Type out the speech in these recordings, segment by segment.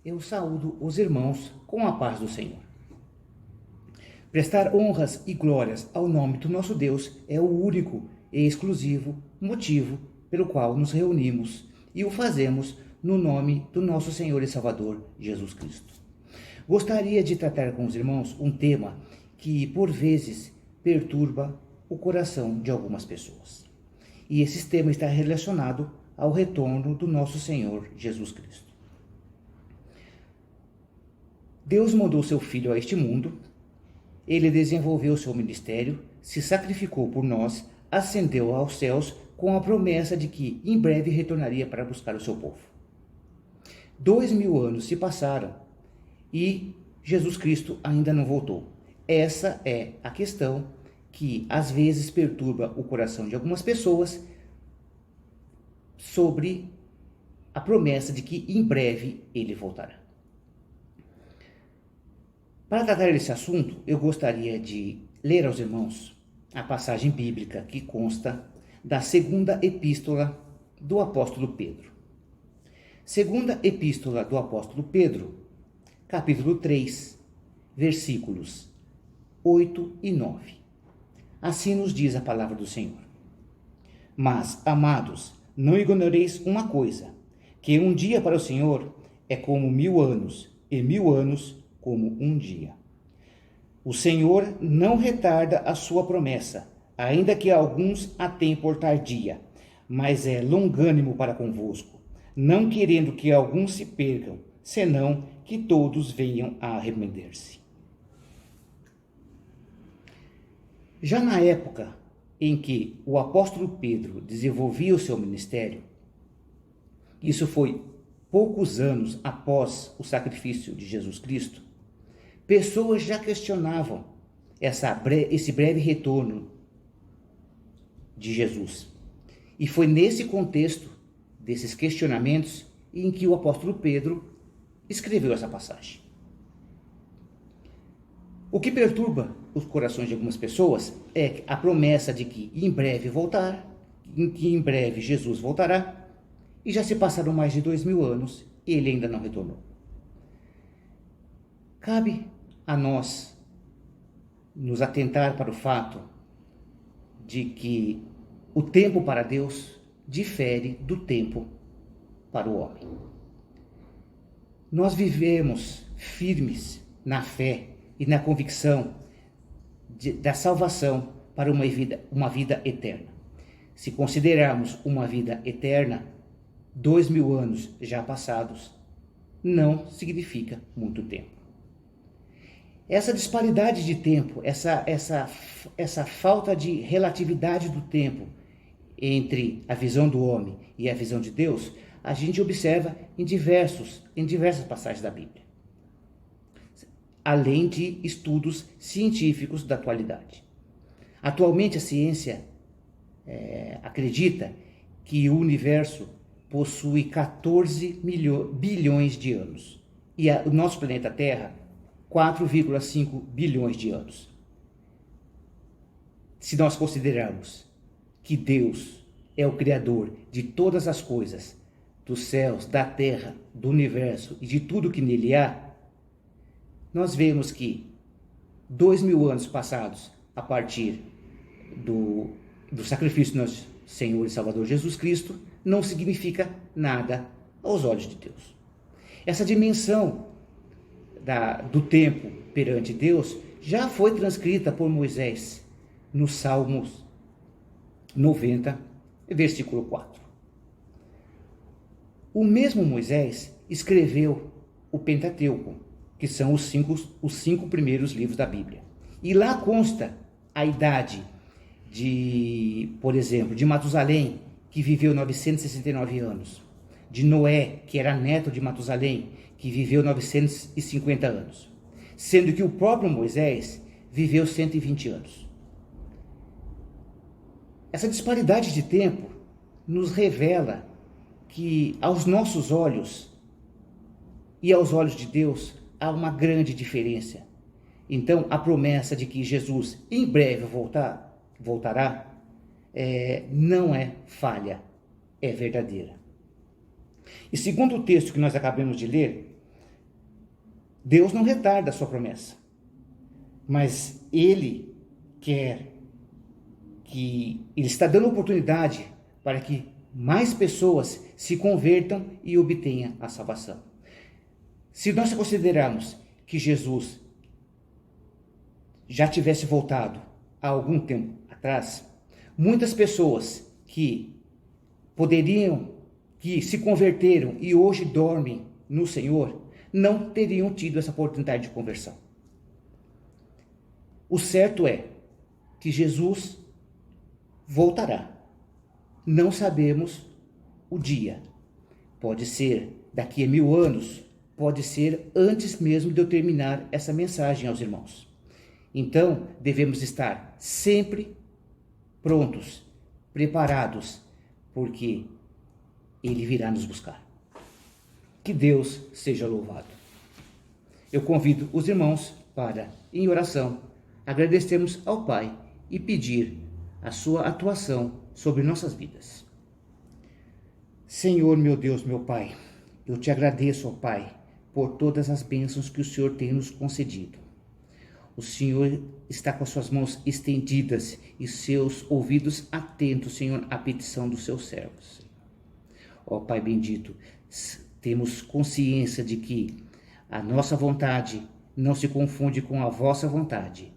eu saúdo os irmãos com a paz do Senhor. Prestar honras e glórias ao nome do nosso Deus é o único e exclusivo motivo pelo qual nos reunimos e o fazemos no nome do nosso Senhor e Salvador Jesus Cristo. Gostaria de tratar com os irmãos um tema que, por vezes, perturba o coração de algumas pessoas. E esse tema está relacionado ao retorno do nosso Senhor Jesus Cristo. Deus mandou seu Filho a este mundo, ele desenvolveu seu ministério, se sacrificou por nós, ascendeu aos céus com a promessa de que em breve retornaria para buscar o seu povo. 2000 anos se passaram e Jesus Cristo ainda não voltou. Essa é a questão que às vezes perturba o coração de algumas pessoas sobre a promessa de que em breve ele voltará. Para tratar desse assunto, eu gostaria de ler aos irmãos a passagem bíblica que consta da segunda epístola do apóstolo Pedro. Segunda epístola do apóstolo Pedro, capítulo 3, versículos 8 e 9. Assim nos diz a palavra do Senhor. Mas, amados, não ignoreis uma coisa, que um dia para o Senhor é como 1000 anos, e 1000 anos como um dia. O Senhor não retarda a sua promessa, ainda que alguns a tenham por tardia, mas é longânimo para convosco, não querendo que alguns se percam, senão que todos venham a arrepender-se. Já na época em que o apóstolo Pedro desenvolvia o seu ministério, isso foi poucos anos após o sacrifício de Jesus Cristo, pessoas já questionavam esse breve retorno de Jesus. E foi nesse contexto desses questionamentos em que o apóstolo Pedro escreveu essa passagem. O que perturba os corações de algumas pessoas é a promessa de que em breve voltar, que em breve Jesus voltará, e já se passaram mais de 2000 anos e ele ainda não retornou. Cabe a nós nos atentar para o fato de que o tempo para Deus difere do tempo para o homem. Nós vivemos firmes na fé e na convicção da salvação para uma vida eterna. Se considerarmos uma vida eterna, 2000 anos já passados não significa muito tempo. Essa disparidade de tempo, essa falta de relatividade do tempo entre a visão do homem e a visão de Deus, a gente observa em diversas passagens da Bíblia, além de estudos científicos da atualidade. Atualmente a ciência acredita que o universo possui 14 bilhões de anos e o nosso planeta Terra 4,5 bilhões de anos. Se nós considerarmos que Deus é o Criador de todas as coisas, dos céus, da terra, do universo e de tudo que nele há, nós vemos que 2000 anos passados a partir do sacrifício do nosso Senhor e Salvador Jesus Cristo não significa nada aos olhos de Deus. Essa dimensão do tempo perante Deus já foi transcrita por Moisés no Salmos 90, versículo 4. O mesmo Moisés escreveu o Pentateuco, que são os cinco primeiros livros da Bíblia. E lá consta a idade por exemplo, de Matusalém, que viveu 969 anos, de Noé, que era neto de Matusalém, que viveu 950 anos, sendo que o próprio Moisés viveu 120 anos. Essa disparidade de tempo nos revela que aos nossos olhos e aos olhos de Deus há uma grande diferença. Então, a promessa de que Jesus em breve voltará não é falha, é verdadeira. E segundo o texto que nós acabamos de ler, Deus não retarda a sua promessa, mas Ele está dando oportunidade para que mais pessoas se convertam e obtenham a salvação. Se nós considerarmos que Jesus já tivesse voltado há algum tempo atrás, muitas pessoas que se converteram e hoje dormem no Senhor, não teriam tido essa oportunidade de conversão. O certo é que Jesus voltará. Não sabemos o dia. Pode ser daqui a 1000 anos, pode ser antes mesmo de eu terminar essa mensagem aos irmãos. Então, devemos estar sempre prontos, preparados, porque Ele virá nos buscar. Que Deus seja louvado. Eu convido os irmãos para, em oração, agradecermos ao Pai e pedir a sua atuação sobre nossas vidas. Senhor, meu Deus, meu Pai, eu te agradeço, ó Pai, por todas as bênçãos que o Senhor tem nos concedido. O Senhor está com as suas mãos estendidas e seus ouvidos atentos, Senhor, à petição dos seus servos. Ó Pai bendito, temos consciência de que a nossa vontade não se confunde com a vossa vontade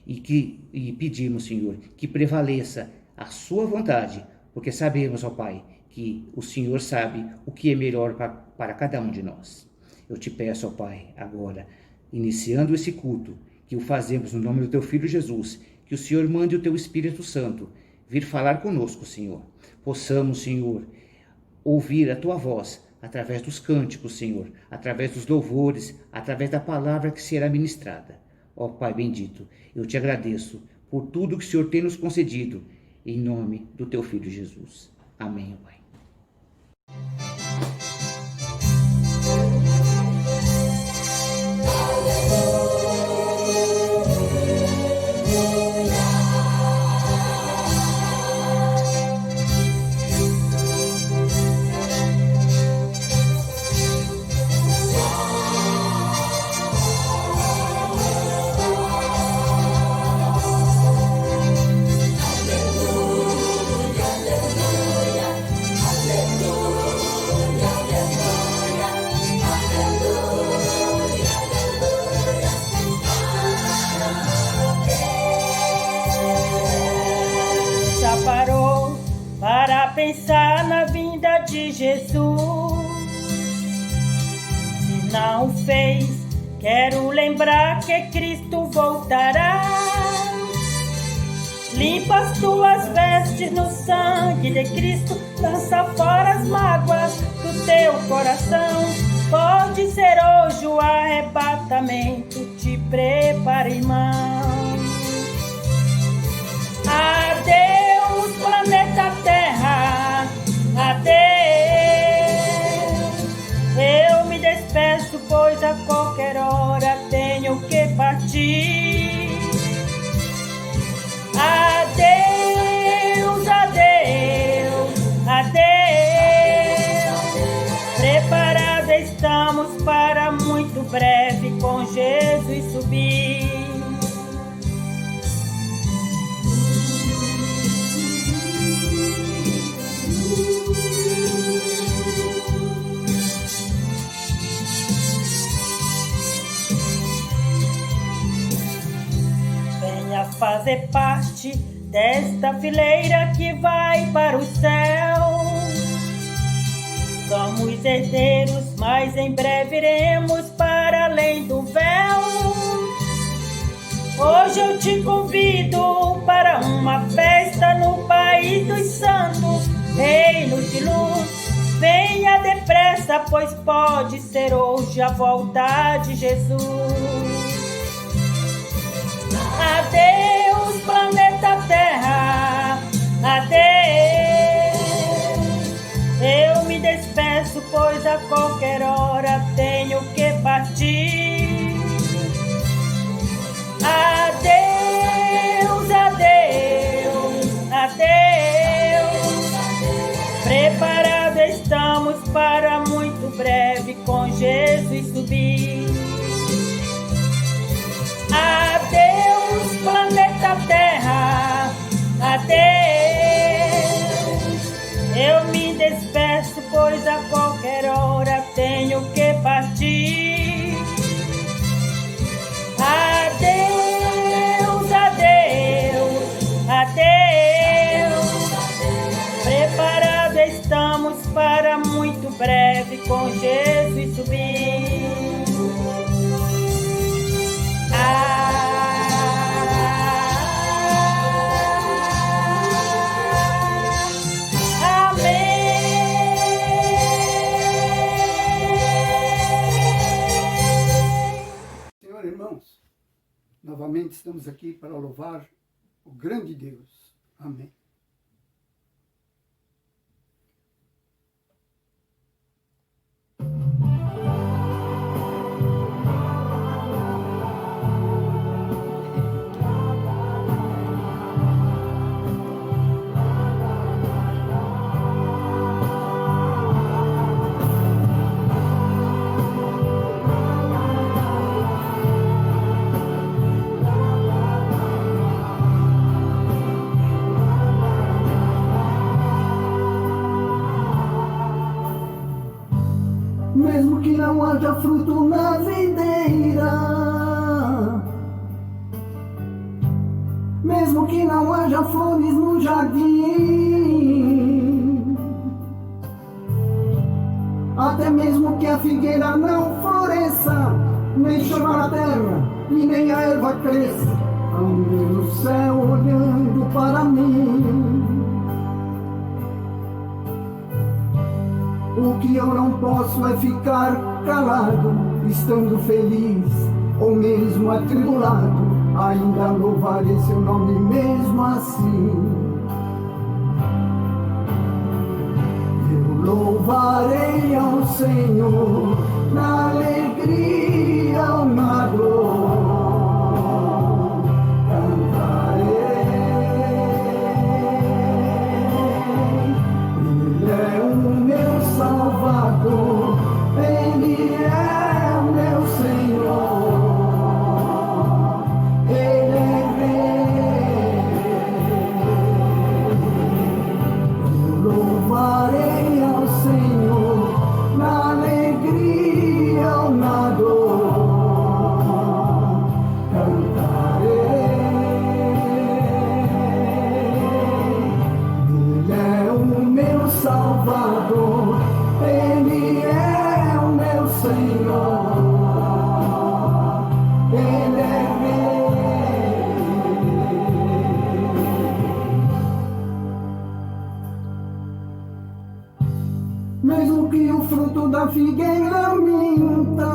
e pedimos, Senhor, que prevaleça a sua vontade, porque sabemos, ó Pai, que o Senhor sabe o que é melhor para cada um de nós. Eu te peço, ó Pai, agora, iniciando esse culto, que o fazemos no nome do Teu Filho Jesus, que o Senhor mande o Teu Espírito Santo vir falar conosco, Senhor. Possamos, Senhor, ouvir a Tua voz através dos cânticos, Senhor, através dos louvores, através da palavra que será ministrada. Ó Pai bendito, eu te agradeço por tudo que o Senhor tem nos concedido, em nome do Teu Filho Jesus. Amém, Pai. Pensar na vinda de Jesus. Se não fez, quero lembrar que Cristo voltará. Limpa as tuas vestes no sangue de Cristo, lança fora as mágoas do teu coração. Pode ser hoje o arrebatamento, te prepara, irmão. Adeus, planeta Terra, adeus. Eu me despeço, pois a qualquer hora tenho que partir. Adeus, adeus, adeus. Preparados estamos para muito breve com Jesus subir. Fazer parte desta fileira que vai para o céu. Somos herdeiros, mas em breve iremos para além do véu. Hoje eu te convido para uma festa no país dos santos, reino de luz. Venha depressa, pois pode ser hoje a volta de Jesus. Adeus, planeta Terra, adeus. Eu me despeço, pois a qualquer hora tenho que partir. Adeus, adeus, adeus. Preparados estamos para muito breve com Jesus subir. Adeus, planeta Terra, adeus. Eu me despeço, pois a qualquer hora tenho que partir. Adeus, adeus, adeus. Preparados estamos para muito breve com Jesus subir. Senhor, irmãos, novamente estamos aqui para louvar o grande Deus. Amém. Mesmo que não haja fruto na videira, mesmo que não haja flores no jardim, até mesmo que a figueira não floresça, nem chova na terra e nem a erva cresça, há um Deus no céu olhando para mim. O que eu não posso é ficar calado, estando feliz ou mesmo atribulado, ainda louvarei seu nome mesmo assim. Eu louvarei ao Senhor na alegria ou na dor. Salvador, Ele é o meu Senhor, Ele é Rei. Eu louvarei ao Senhor na alegria ou na dor, cantarei. Ele é o meu Salvador, Ele é o meu Senhor, Ele é Rei. Mesmo que o fruto da figueira minta,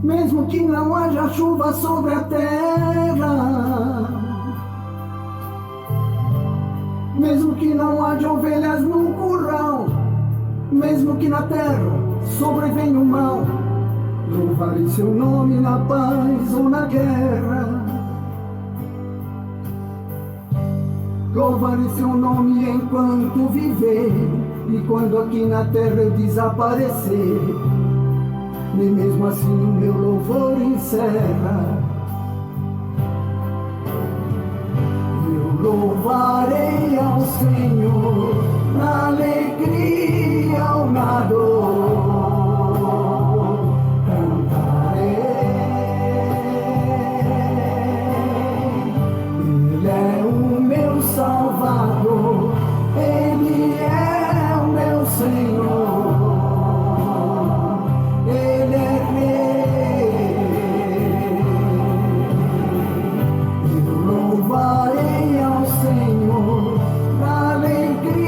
mesmo que não haja chuva sobre a terra, mesmo que não haja ovelhas no curral, mesmo que na terra sobrevenha o mal, louvarei seu nome na paz ou na guerra. Louvarei seu nome enquanto viver, e quando aqui na terra eu desaparecer, nem mesmo assim o meu louvor encerra. Louvarei ao Senhor na alegria ou na dor, cantarei. Ele é o meu Salvador, Ele é o meu Senhor, Ele é Rei. Eu louvarei ao Senhor na alegria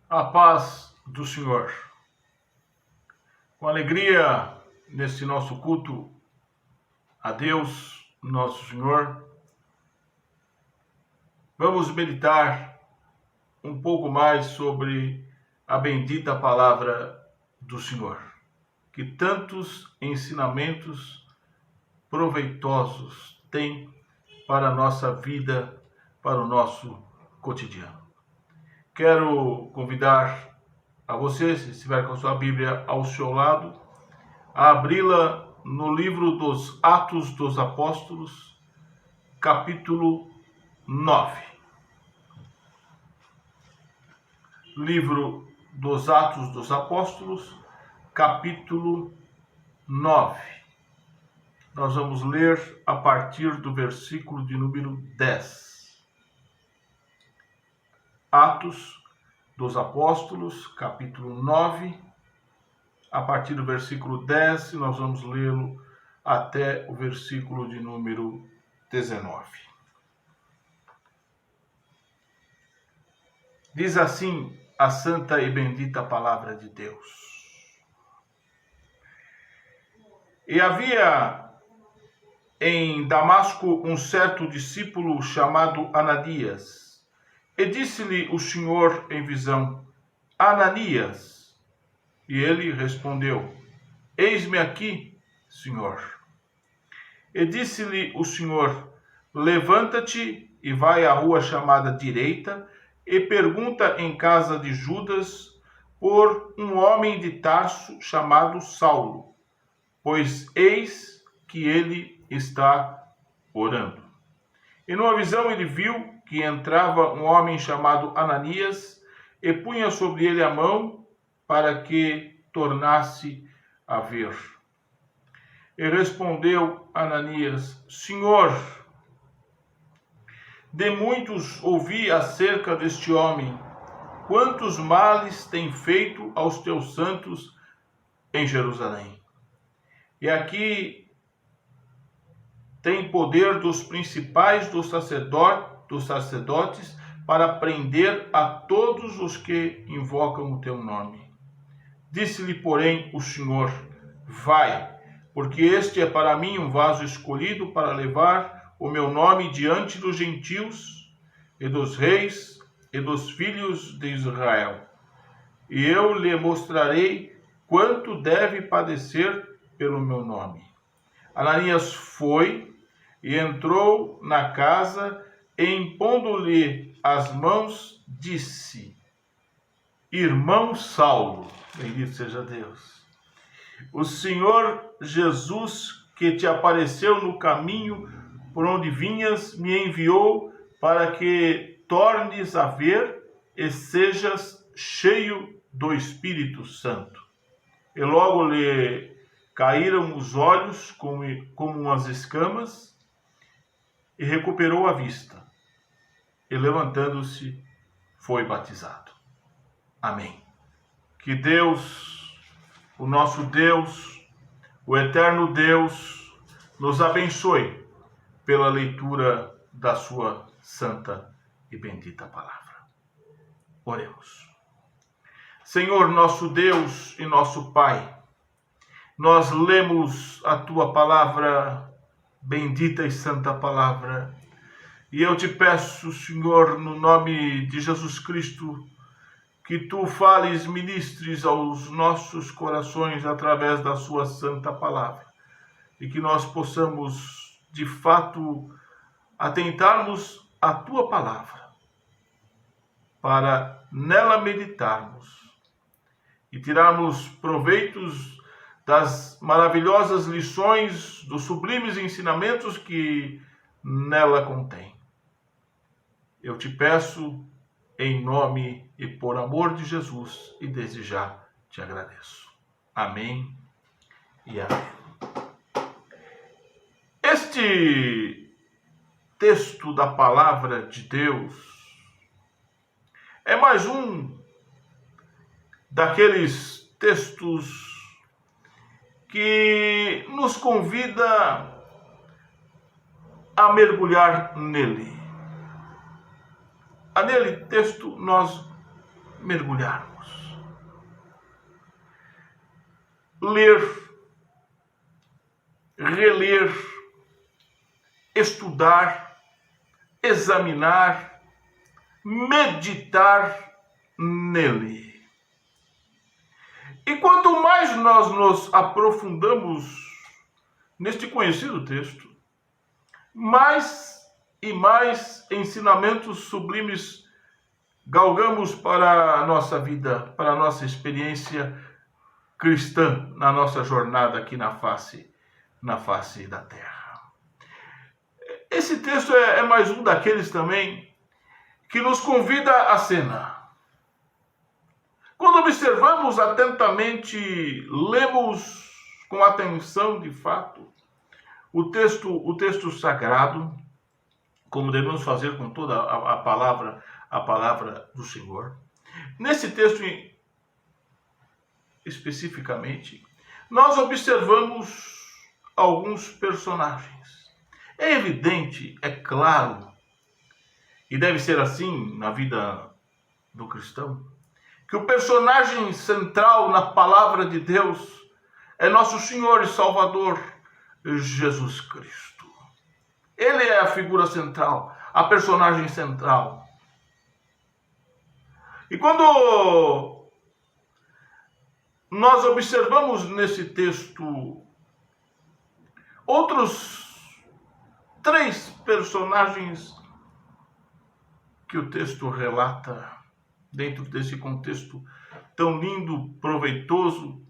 A paz do Senhor. Com alegria, nesse nosso culto a Deus, nosso Senhor, vamos meditar um pouco mais sobre a bendita palavra do Senhor, que tantos ensinamentos proveitosos tem para a nossa vida, para o nosso cotidiano. Quero convidar a você, se estiver com a sua Bíblia ao seu lado, a abri-la no livro dos Atos dos Apóstolos, capítulo 9. Livro dos Atos dos Apóstolos, capítulo 9. Nós vamos ler a partir do versículo de número 10. Atos dos Apóstolos, capítulo 9, a partir do versículo 10, nós vamos lê-lo até o versículo de número 19. Diz assim a santa e bendita palavra de Deus. E havia em Damasco um certo discípulo chamado Ananias. E disse-lhe o Senhor em visão: Ananias. E ele respondeu: Eis-me aqui, Senhor. E disse-lhe o Senhor: Levanta-te e vai à rua chamada Direita e pergunta em casa de Judas por um homem de Tarso chamado Saulo, pois eis que ele está orando. E numa visão ele viu que entrava um homem chamado Ananias e punha sobre ele a mão para que tornasse a ver. E respondeu Ananias: Senhor, de muitos ouvi acerca deste homem, quantos males tem feito aos teus santos em Jerusalém. E aqui tem poder dos principais dos sacerdotes para prender a todos os que invocam o teu nome. Disse-lhe, porém, o Senhor: Vai, porque este é para mim um vaso escolhido para levar o meu nome diante dos gentios e dos reis e dos filhos de Israel. E eu lhe mostrarei quanto deve padecer pelo meu nome. Ananias foi e entrou na casa e, impondo-lhe as mãos, disse: Irmão Saulo, bendito seja Deus, o Senhor Jesus, que te apareceu no caminho por onde vinhas, me enviou para que tornes a ver e sejas cheio do Espírito Santo. E logo lhe caíram os olhos como umas escamas, e recuperou a vista, e levantando-se, foi batizado. Amém. Que Deus, o nosso Deus, o eterno Deus, nos abençoe pela leitura da sua santa e bendita palavra. Oremos. Senhor, nosso Deus e nosso Pai, nós lemos a tua palavra, bendita e santa palavra, e eu te peço, Senhor, no nome de Jesus Cristo, que tu fales, ministres aos nossos corações através da sua santa palavra, e que nós possamos, de fato, atentarmos à tua palavra, para nela meditarmos e tirarmos proveitos das maravilhosas lições, dos sublimes ensinamentos que nela contém. Eu te peço em nome e por amor de Jesus, e desde já te agradeço. Amém e amém. Este texto da palavra de Deus é mais um daqueles textos que nos convida a mergulhar nele. Nele texto nós mergulharmos. Ler, reler, estudar, examinar, meditar nele. E quanto mais nós nos aprofundamos neste conhecido texto, mais e mais ensinamentos sublimes galgamos para a nossa vida, para a nossa experiência cristã, na nossa jornada aqui na face da terra. Esse texto é mais um daqueles também que nos convida à cena. Quando observamos atentamente, lemos com atenção de fato o texto sagrado, como devemos fazer com toda a palavra do Senhor. Nesse texto especificamente, nós observamos alguns personagens. É evidente, é claro, e deve ser assim na vida do cristão, que o personagem central na palavra de Deus é nosso Senhor e Salvador, Jesus Cristo. Ele é a figura central, a personagem central. E quando nós observamos nesse texto outros 3 personagens que o texto relata dentro desse contexto tão lindo, proveitoso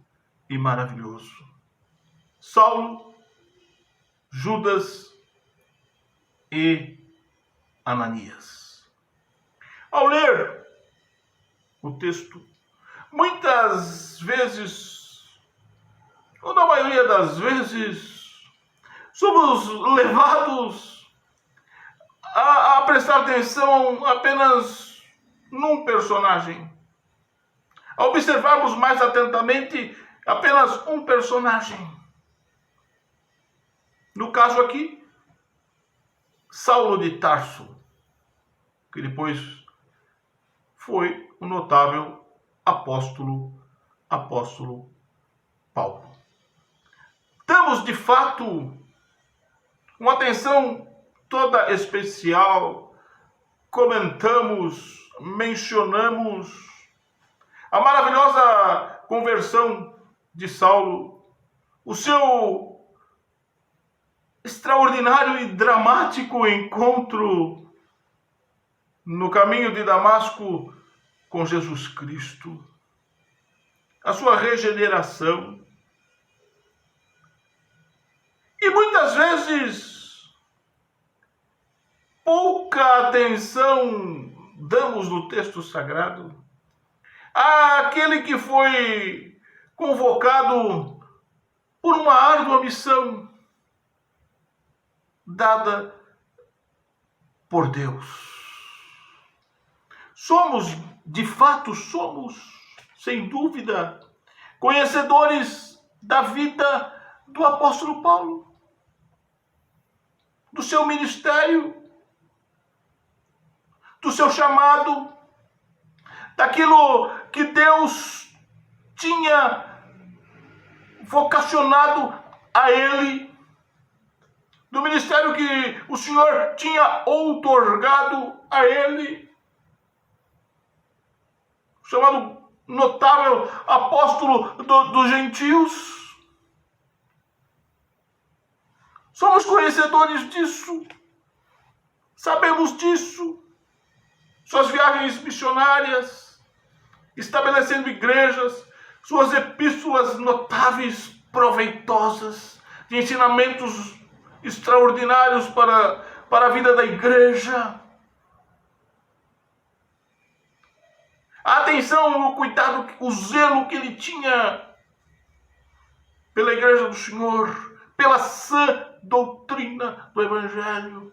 e maravilhoso: Saulo, Judas e Ananias. Ao ler o texto, muitas vezes, ou na maioria das vezes, somos levados a prestar atenção apenas num personagem, a observarmos mais atentamente apenas um personagem. No caso aqui, Saulo de Tarso, que depois foi o notável apóstolo Paulo. Damos de fato uma atenção toda especial, comentamos, mencionamos a maravilhosa conversão de Saulo, o seu extraordinário e dramático encontro no caminho de Damasco com Jesus Cristo, a sua regeneração. E muitas vezes pouca atenção damos no texto sagrado àquele que foi convocado por uma árdua missão dada por Deus. Somos, sem dúvida, conhecedores da vida do apóstolo Paulo, do seu ministério, do seu chamado, daquilo que Deus tinha vocacionado a ele, do ministério que o Senhor tinha outorgado a ele, chamado notável apóstolo dos gentios. Somos conhecedores disso, sabemos disso. Suas viagens missionárias, estabelecendo igrejas, suas epístolas notáveis, proveitosas, de ensinamentos extraordinários para a vida da igreja. A atenção, o cuidado, o zelo que ele tinha pela igreja do Senhor, pela sã doutrina do Evangelho,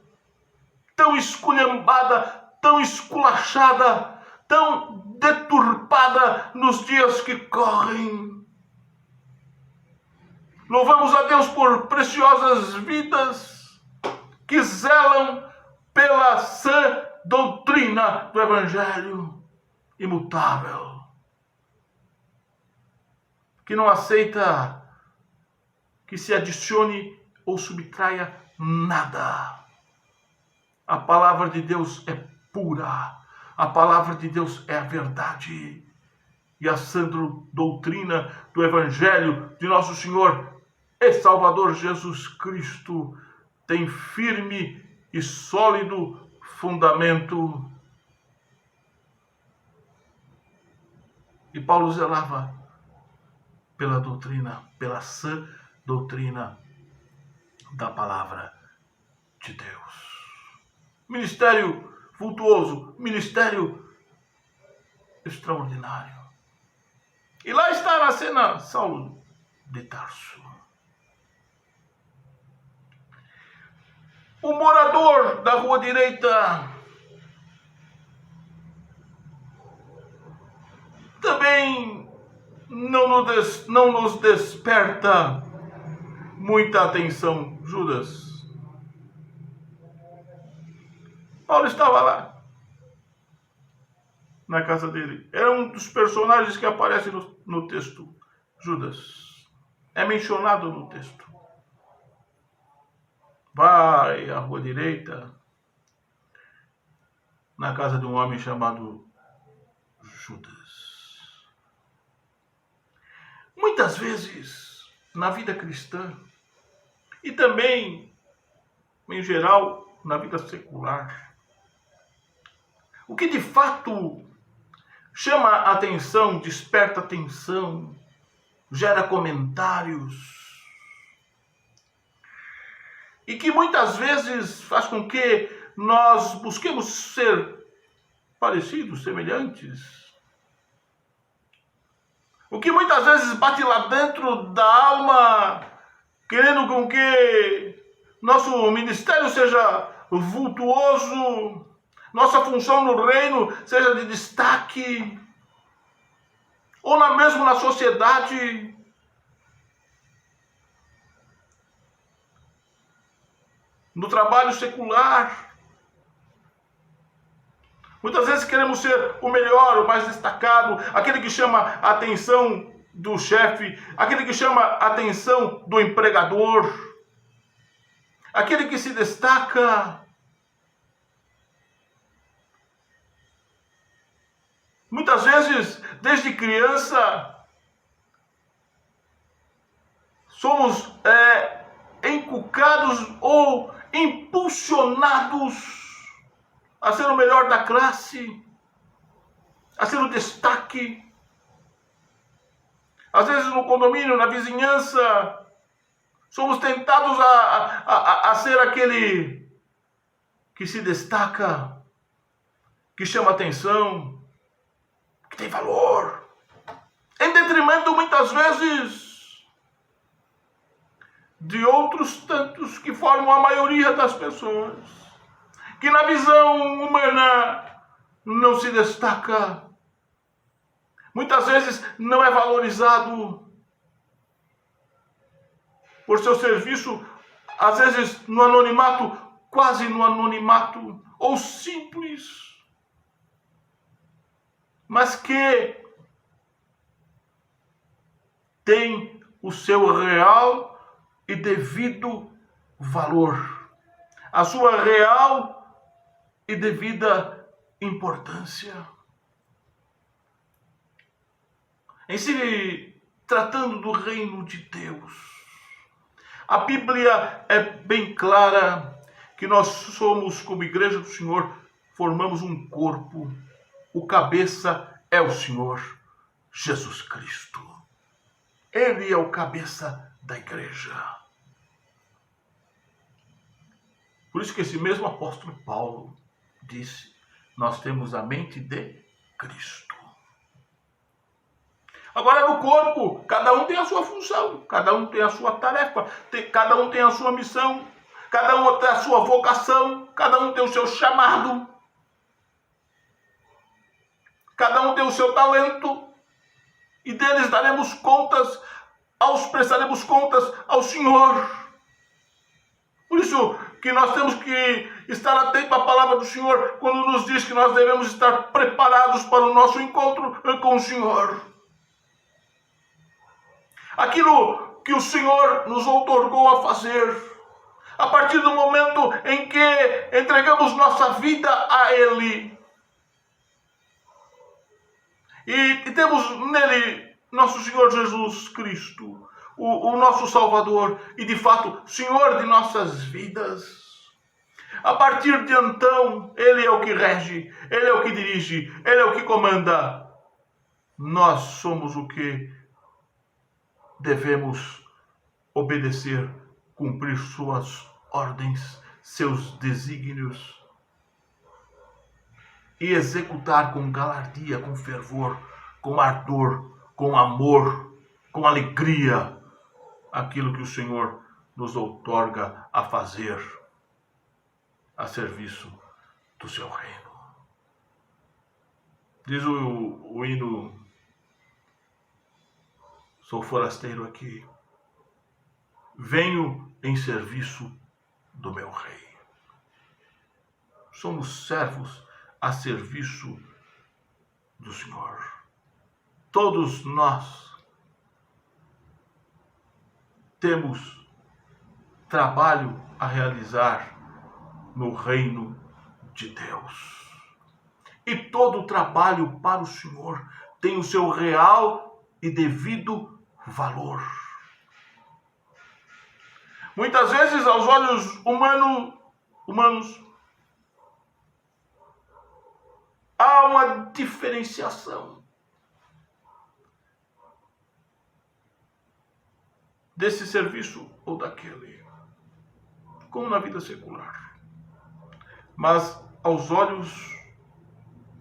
tão esculhambada, tão esculachada, tão deturpada nos dias que correm. Louvamos a Deus por preciosas vidas que zelam pela sã doutrina do Evangelho. imutável, que não aceita que se adicione ou subtraia nada. A palavra de Deus é pura, a palavra de Deus é a verdade. E a sã doutrina do Evangelho de nosso Senhor e Salvador Jesus Cristo tem firme e sólido fundamento. E Paulo zelava pela doutrina, pela sã doutrina da palavra de Deus. Ministério vultuoso, ministério extraordinário. E lá está na cena Saulo de Tarso. O morador da rua direita também não nos desperta muita atenção, Judas. Paulo estava lá, na casa dele. Era um dos personagens que aparece no texto. Judas é mencionado no texto. Vai à rua direita, na casa de um homem chamado Judas. Muitas vezes, na vida cristã, e também, em geral, na vida secular, o que de fato chama a atenção, desperta atenção, gera comentários, e que muitas vezes faz com que nós busquemos ser parecidos, semelhantes. O que muitas vezes bate lá dentro da alma, querendo com que nosso ministério seja vultuoso, nossa função no reino seja de destaque, ou mesmo na sociedade. No trabalho secular. Muitas vezes queremos ser o melhor, o mais destacado, aquele que chama a atenção do chefe, aquele que chama a atenção do empregador, aquele que se destaca. Muitas vezes, desde criança, somos encucados ou impulsionados a ser o melhor da classe, a ser o destaque. Às vezes no condomínio, na vizinhança, somos tentados a ser aquele que se destaca, que chama atenção, que tem valor, em detrimento muitas vezes de outros tantos que formam a maioria das pessoas, que na visão humana não se destaca, muitas vezes não é valorizado por seu serviço, às vezes no anonimato, quase no anonimato, ou simples, mas que tem o seu real e devido valor, a sua real e devida importância. Em se tratando do reino de Deus, a Bíblia é bem clara que nós somos, como igreja do Senhor, formamos um corpo. O cabeça é o Senhor Jesus Cristo. Ele é o cabeça da igreja. Por isso que esse mesmo apóstolo Paulo disse: nós temos a mente de Cristo. Agora no corpo, cada um tem a sua função, cada um tem a sua tarefa, cada um tem a sua missão, cada um tem a sua vocação, cada um tem o seu chamado, cada um tem o seu talento, e deles daremos contas, prestaremos contas ao Senhor. Por isso que nós temos que estar atentos à palavra do Senhor quando nos diz que nós devemos estar preparados para o nosso encontro com o Senhor. Aquilo que o Senhor nos outorgou a fazer, a partir do momento em que entregamos nossa vida a Ele e temos nele nosso Senhor Jesus Cristo, o nosso Salvador e de fato Senhor de nossas vidas. A partir de então, Ele é o que rege, Ele é o que dirige, Ele é o que comanda. Nós somos o que devemos obedecer, cumprir suas ordens, seus desígnios e executar com galardia, com fervor, com ardor, com amor, com alegria aquilo que o Senhor nos outorga a fazer a serviço do seu reino. Diz o hino: sou forasteiro aqui, venho em serviço do meu rei. Somos servos a serviço do Senhor. Todos nós temos trabalho a realizar no reino de Deus. E todo trabalho para o Senhor tem o seu real e devido valor. Muitas vezes, aos olhos humanos, há uma diferenciação desse serviço ou daquele, como na vida secular. Mas aos olhos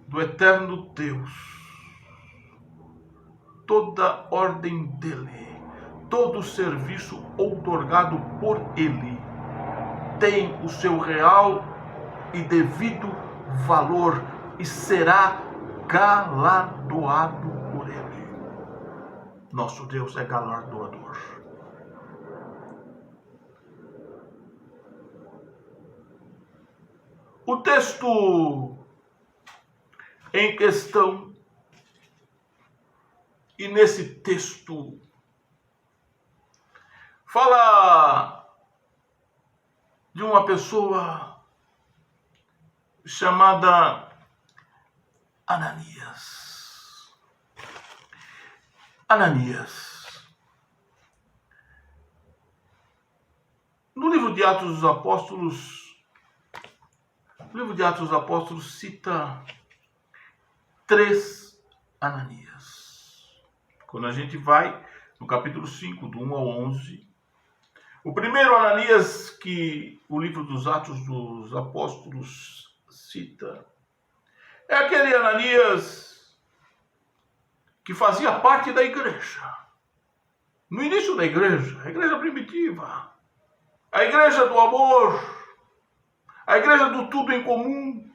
do eterno Deus, toda ordem dele, todo serviço outorgado por Ele tem o seu real e devido valor e será galardoado por Ele. Nosso Deus é galardoador. O texto em questão, e nesse texto, fala de uma pessoa chamada Ananias. Ananias. No livro de Atos dos Apóstolos, cita 3 Ananias. Quando a gente vai no capítulo 5, do 1 ao 11, o primeiro Ananias que o livro dos Atos dos Apóstolos cita é aquele Ananias que fazia parte da igreja. No início da igreja, a igreja primitiva, a igreja do amor, a igreja do tudo em comum,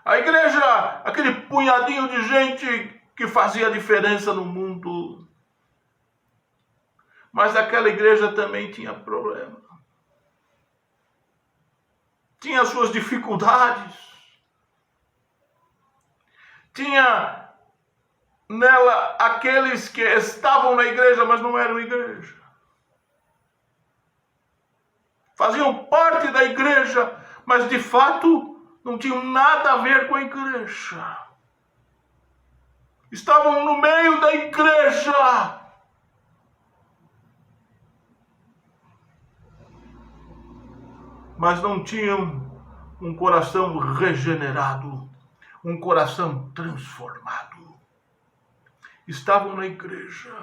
a igreja, aquele punhadinho de gente que fazia diferença no mundo. Mas aquela igreja também tinha problema. Tinha suas dificuldades. Tinha nela aqueles que estavam na igreja, mas não eram igreja. Faziam parte da igreja, mas de fato não tinham nada a ver com a igreja. Estavam no meio da igreja, mas não tinham um coração regenerado, um coração transformado. Estavam na igreja,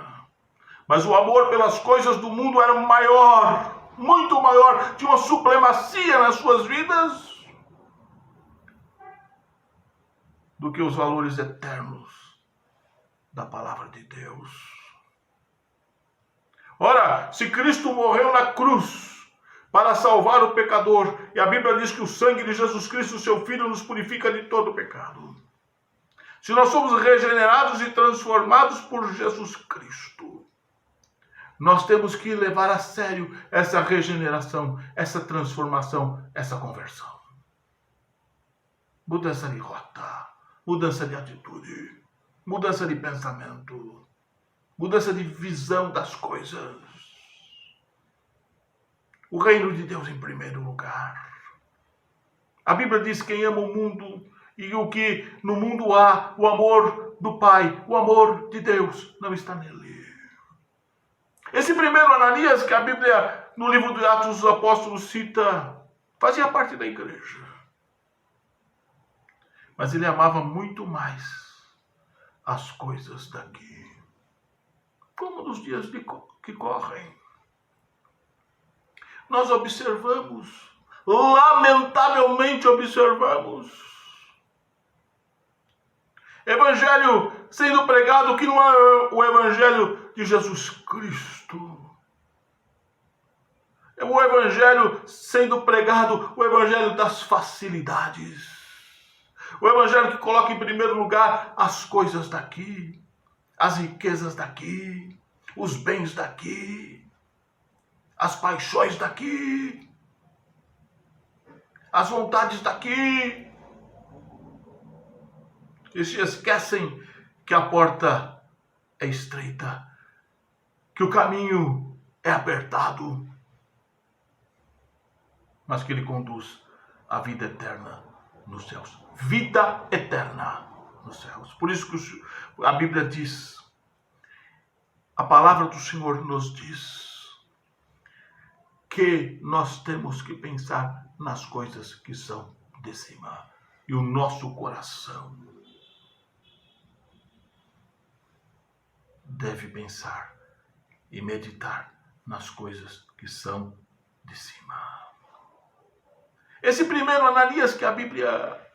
mas o amor pelas coisas do mundo era maior, muito maior, tinha uma supremacia nas suas vidas do que os valores eternos da palavra de Deus. Ora, se Cristo morreu na cruz para salvar o pecador, e a Bíblia diz que o sangue de Jesus Cristo, seu Filho, nos purifica de todo pecado. Se nós somos regenerados e transformados por Jesus Cristo, Nós temos que levar a sério essa regeneração, essa transformação, essa conversão. Mudança de rota, mudança de atitude, mudança de pensamento, mudança de visão das coisas. O reino de Deus em primeiro lugar. A Bíblia diz que quem ama o mundo e o que no mundo há, o amor do Pai, o amor de Deus, não está nele. Esse primeiro Ananias que a Bíblia, no livro de Atos dos Apóstolos, cita, fazia parte da igreja. Mas ele amava muito mais as coisas daqui. Como nos dias que correm. Nós observamos, lamentavelmente observamos, evangelho sendo pregado que não é o evangelho de Jesus Cristo. É o evangelho sendo pregado, o evangelho das facilidades. O evangelho que coloca em primeiro lugar as coisas daqui, as riquezas daqui, os bens daqui, as paixões daqui, as vontades daqui. E se esquecem que a porta é estreita, que o caminho é apertado, mas que ele conduz à vida eterna nos céus. Vida eterna nos céus. Por isso que a Bíblia diz, a palavra do Senhor nos diz, que nós temos que pensar nas coisas que são de cima. E o nosso coração deve pensar e meditar nas coisas que são de cima. Esse primeiro Ananias que a Bíblia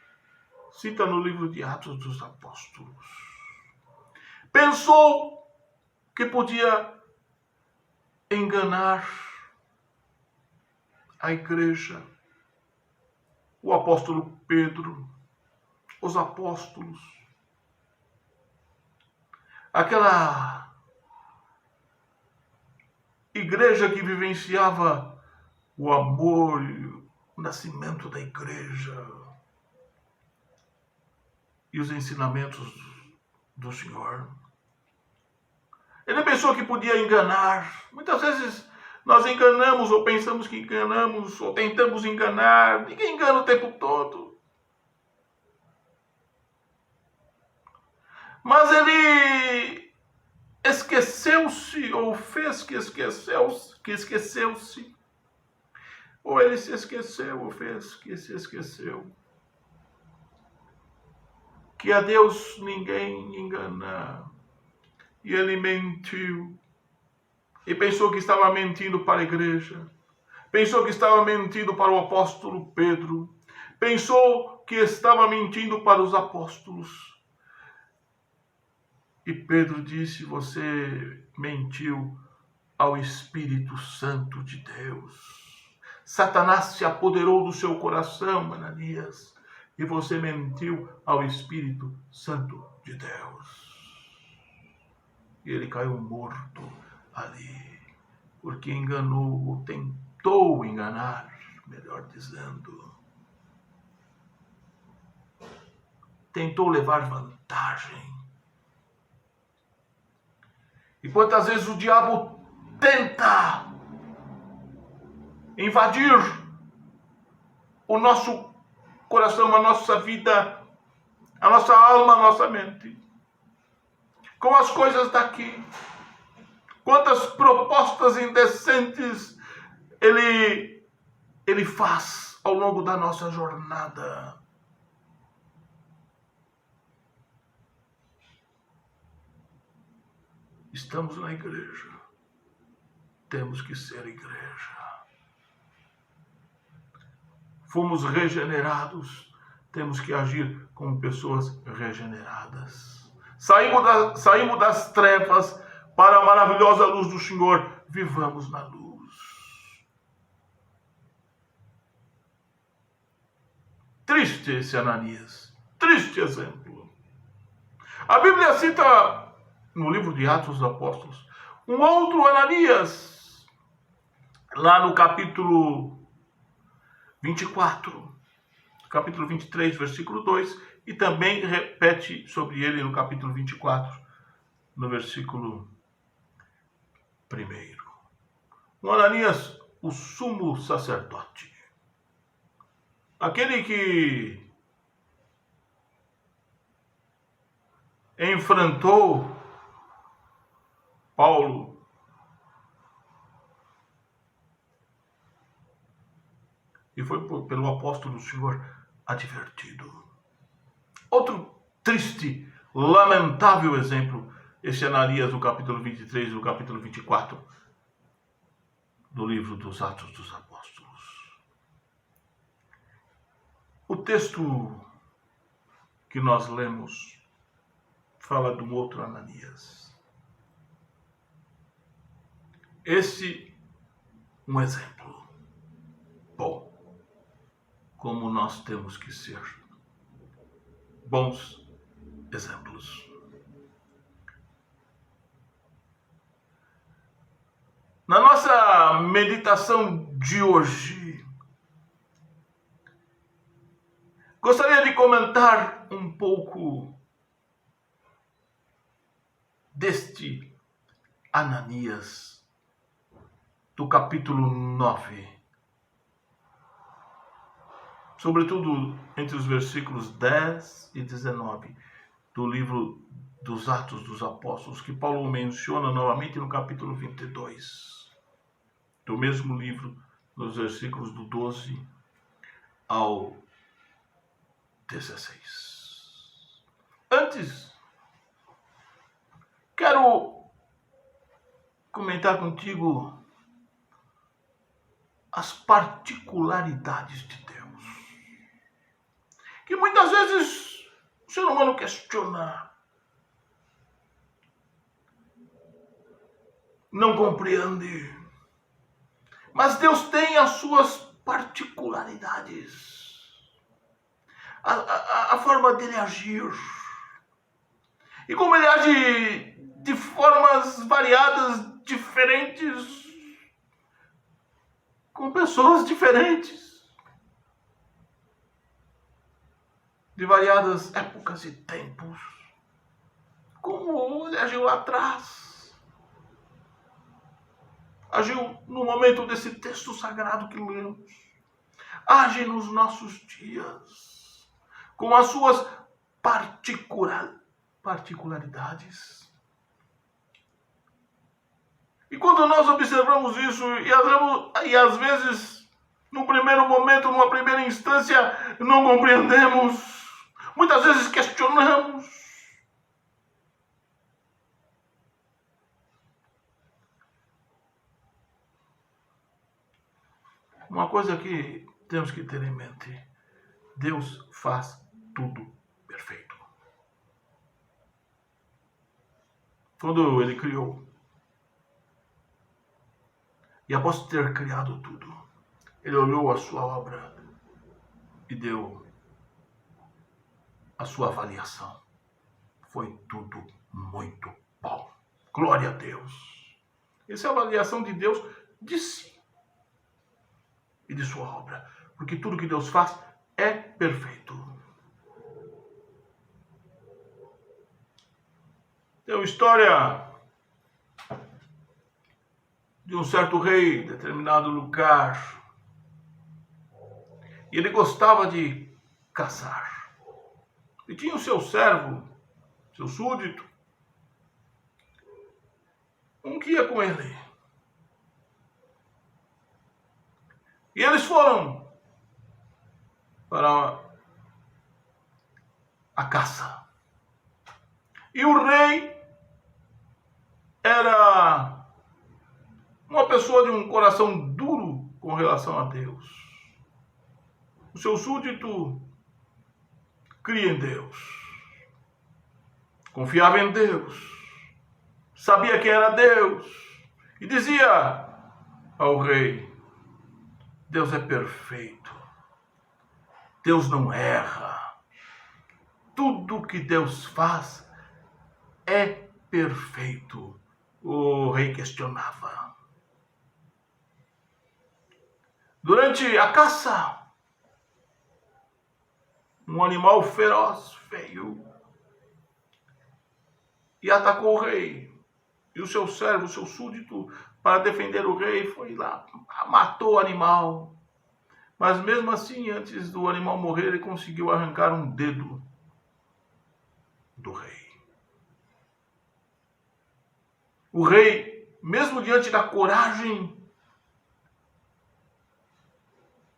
cita no livro de Atos dos Apóstolos, pensou que podia enganar a igreja, o apóstolo Pedro, os apóstolos, aquela igreja que vivenciava o amor e o nascimento da igreja e os ensinamentos do Senhor. Ele pensou que podia enganar. Muitas vezes nós enganamos ou pensamos que enganamos ou tentamos enganar. Ninguém engana o tempo todo. Mas ele esqueceu-se ou fez que esqueceu-se. Ou ele se esqueceu ou fez que se esqueceu. Que a Deus ninguém engana. E ele mentiu. E pensou que estava mentindo para a igreja. Pensou que estava mentindo para o apóstolo Pedro. Pensou que estava mentindo para os apóstolos. E Pedro disse, você mentiu ao Espírito Santo de Deus. Satanás se apoderou do seu coração, Ananias, e você mentiu ao Espírito Santo de Deus. E ele caiu morto ali, porque enganou, ou tentou enganar, melhor dizendo. Tentou levar vantagem. E quantas vezes o diabo tenta invadir o nosso coração, a nossa vida, a nossa alma, a nossa mente, com as coisas daqui. Quantas propostas indecentes ele faz ao longo da nossa jornada. Estamos na igreja. Temos que ser igreja. Fomos regenerados. Temos que agir como pessoas regeneradas. Saímos das trevas para a maravilhosa luz do Senhor. Vivamos na luz. Triste esse Ananias. Triste exemplo. A Bíblia cita, no livro de Atos dos Apóstolos, Um outro Ananias, lá no capítulo 24, capítulo 23, versículo 2, e também repete sobre ele no capítulo 24, no versículo 1. Um Ananias, o sumo sacerdote, aquele que enfrentou Paulo e foi pelo apóstolo do Senhor advertido. Outro triste, lamentável exemplo, esse Ananias do capítulo 23 e do capítulo 24 do livro dos Atos dos Apóstolos. O texto que nós lemos fala de um outro Ananias. Esse um exemplo bom, como nós temos que ser bons exemplos. Na nossa meditação de hoje, gostaria de comentar um pouco deste Ananias do capítulo 9, sobretudo entre os versículos 10 e 19 do livro dos Atos dos Apóstolos, que Paulo menciona novamente no capítulo 22, do mesmo livro, nos versículos do 12 ao 16. Antes, quero comentar contigo as particularidades de Deus, que muitas vezes o ser humano questiona, não compreende, mas Deus tem as suas particularidades, a forma dele agir, e como ele age de formas variadas, diferentes, com pessoas diferentes, de variadas épocas e tempos, como ele agiu lá atrás, agiu no momento desse texto sagrado que lemos, age nos nossos dias, com as suas particularidades. E quando nós observamos isso, e às vezes, num primeiro momento, numa primeira instância, não compreendemos, muitas vezes questionamos. Uma coisa que temos que ter em mente: Deus faz tudo perfeito. Quando ele criou, e após ter criado tudo, ele olhou a sua obra e deu a sua avaliação. Foi tudo muito bom. Glória a Deus. Essa é a avaliação de Deus de si e de sua obra, porque tudo que Deus faz é perfeito. Tem uma história de um certo rei em determinado lugar, e ele gostava de caçar, e tinha o seu servo, seu súdito, um que ia com ele, e eles foram para a caça, e o rei era uma pessoa de um coração duro com relação a Deus. O seu súdito cria em Deus, confiava em Deus, sabia quem era Deus, e dizia ao rei: Deus é perfeito, Deus não erra, tudo que Deus faz é perfeito. o rei questionava. Durante a caça, um animal feroz veio e atacou o rei. E o seu servo, o seu súdito, para defender o rei, foi lá, matou o animal. Mas mesmo assim, antes do animal morrer, ele conseguiu arrancar um dedo do rei. O rei, mesmo diante da coragem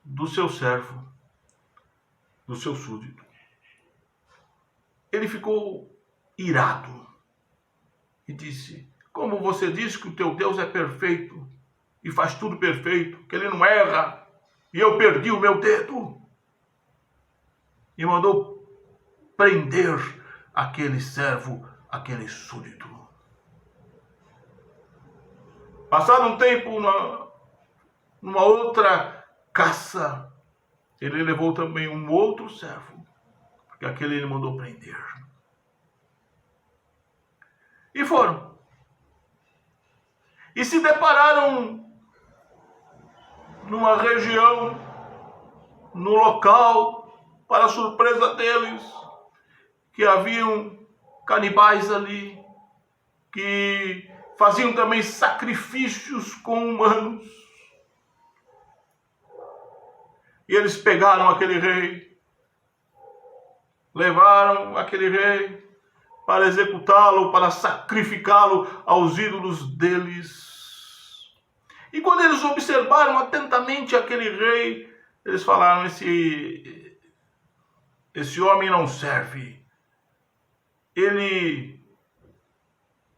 do seu servo, do seu súdito, ele ficou irado e disse: como você disse que o teu Deus é perfeito e faz tudo perfeito, que ele não erra, e eu perdi o meu dedo. E mandou prender aquele servo, aquele súdito. Passado um tempo, numa outra caça, ele levou também um outro servo, porque aquele ele mandou prender. E foram. E se depararam numa região, no local, para surpresa deles, que haviam canibais ali, que faziam também sacrifícios com humanos. E eles pegaram aquele rei, levaram aquele rei para executá-lo, para sacrificá-lo aos ídolos deles. E quando eles observaram atentamente aquele rei, eles falaram: esse homem não serve. Ele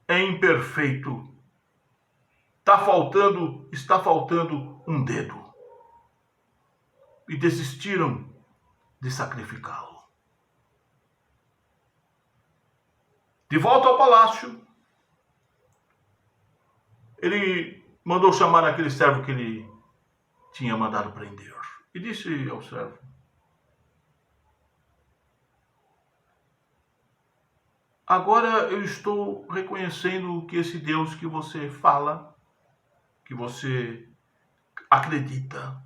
é imperfeito. Está faltando um dedo. E desistiram de sacrificá-lo. De volta ao palácio, ele mandou chamar aquele servo que ele tinha mandado prender. E disse ao servo: agora eu estou reconhecendo que esse Deus que você fala, que você acredita,